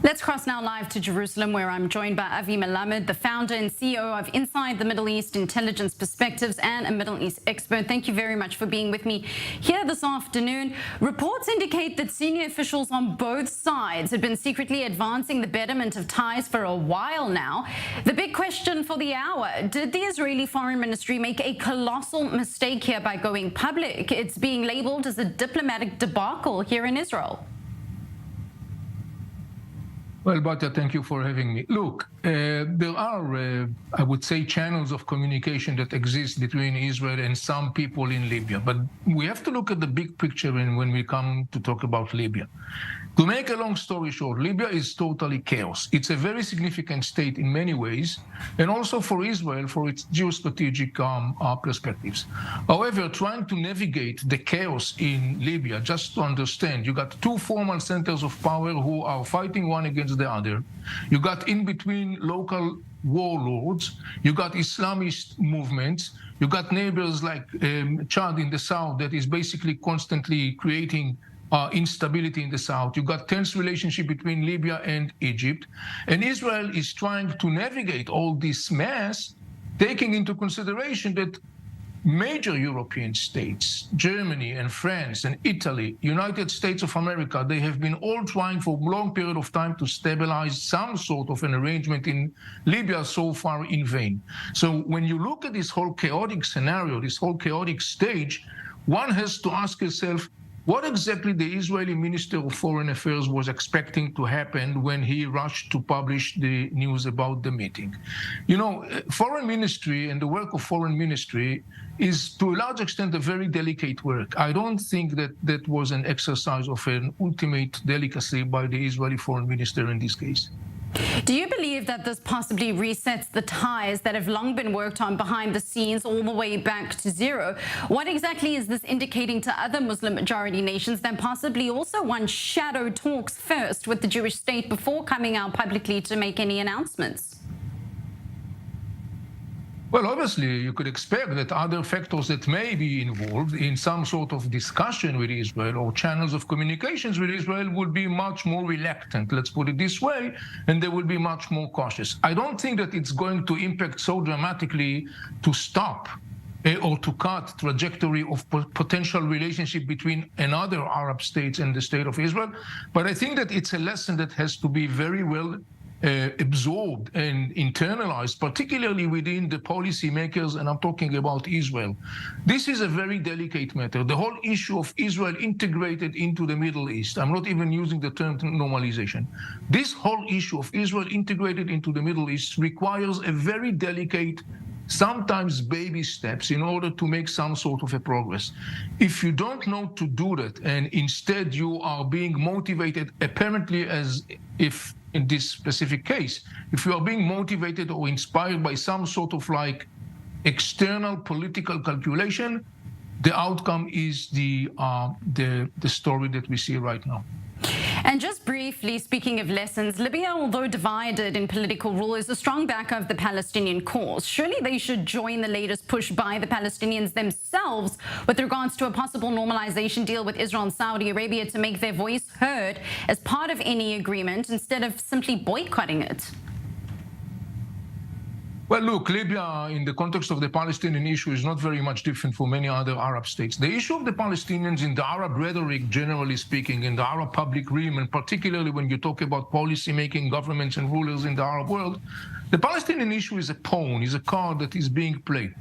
Let's cross now live to Jerusalem, where I'm joined by Avi Melamed, the founder and CEO of Inside the Middle East Intelligence Perspectives and a Middle East expert. Thank you very much for being with me here this afternoon. Reports indicate that senior officials on both sides have been secretly advancing the betterment of ties for a while now. The big question for the hour: did the Israeli Foreign Ministry make a colossal mistake here by going public? It's being labeled as a diplomatic debacle here in Israel. Well, Batya, thank you for having me. Look, there are, I would say, channels of communication that exist between Israel and some people in Libya. But we have to look at the big picture when we come to talk about Libya. To make a long story short, Libya is totally chaos. It's a very significant state in many ways, and also for Israel, for its geostrategic perspectives. However, trying to navigate the chaos in Libya, just to understand, you got two formal centers of power who are fighting one against the other. You got in between local warlords. You got Islamist movements. You got neighbors like Chad in the south that is basically constantly creating instability in the south. You got tense relationship between Libya and Egypt. And Israel is trying to navigate all this mess, taking into consideration that major European states, Germany and France and Italy, United States of America, they have been all trying for a long period of time to stabilize some sort of an arrangement in Libya, so far in vain. So when you look at this whole chaotic scenario, this whole chaotic stage, one has to ask yourself, what exactly the Israeli Minister of Foreign Affairs was expecting to happen when he rushed to publish the news about the meeting? You know, foreign ministry and the work of foreign ministry is to a large extent a very delicate work. I don't think that that was an exercise of an ultimate delicacy by the Israeli foreign minister in this case. Do you believe that this possibly resets the ties that have long been worked on behind the scenes all the way back to zero? What exactly is this indicating to other Muslim majority nations that possibly also want shadow talks first with the Jewish state before coming out publicly to make any announcements? Well, obviously, you could expect that other factors that may be involved in some sort of discussion with Israel or channels of communications with Israel would be much more reluctant, let's put it this way, and they will be much more cautious. I don't think that it's going to impact so dramatically to stop or to cut trajectory of potential relationship between another Arab states and the state of Israel. But I think that it's a lesson that has to be very well absorbed and internalized, particularly within the policymakers, and I'm talking about Israel. This is a very delicate matter. The whole issue of Israel integrated into the Middle East, I'm not even using the term normalization. This whole issue of Israel integrated into the Middle East requires a very delicate, sometimes baby steps in order to make some sort of a progress. If you don't know to do that, and instead you are being motivated apparently as if in this specific case, if you are being motivated or inspired by some sort of like external political calculation, the outcome is the story that we see right now. And just briefly, speaking of lessons, Libya, although divided in political rule, is a strong backer of the Palestinian cause. Surely they should join the latest push by the Palestinians themselves with regards to a possible normalization deal with Israel and Saudi Arabia to make their voice heard as part of any agreement instead of simply boycotting it. Well, look, Libya, in the context of the Palestinian issue, is not very much different from many other Arab states. The issue of the Palestinians in the Arab rhetoric, generally speaking, in the Arab public realm, and particularly when you talk about policy-making governments and rulers in the Arab world, the Palestinian issue is a pawn, is a card that is being played.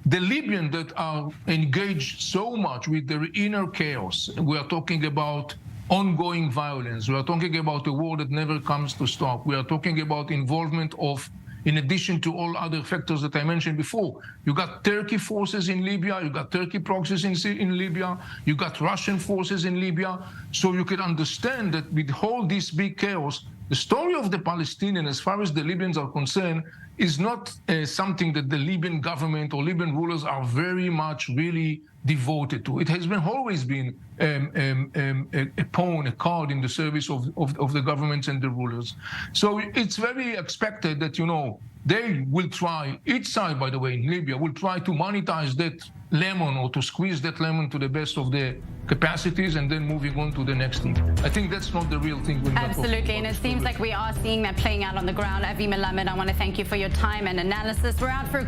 The Libyans that are engaged so much with their inner chaos, we are talking about ongoing violence, we are talking about a war that never comes to stop, we are talking about involvement of, in addition to all other factors that I mentioned before, you got Turkey forces in Libya, you got Turkey proxies in Libya, you got Russian forces in Libya. So you can understand that with all this big chaos, the story of the Palestinians, as far as the Libyans are concerned, is not something that the Libyan government or Libyan rulers are very much really devoted to. It has been always been a pawn, a card in the service of the governments and the rulers. So it's very expected that, you know, they will try, each side, by the way, in Libya, will try to monetize that lemon or to squeeze that lemon to the best of their capacities and then moving on to the next thing. I think that's not the real thing. Absolutely, and it seems like we are seeing that playing out on the ground. Avi Melamed, I want to thank you for your time and analysis. We're out for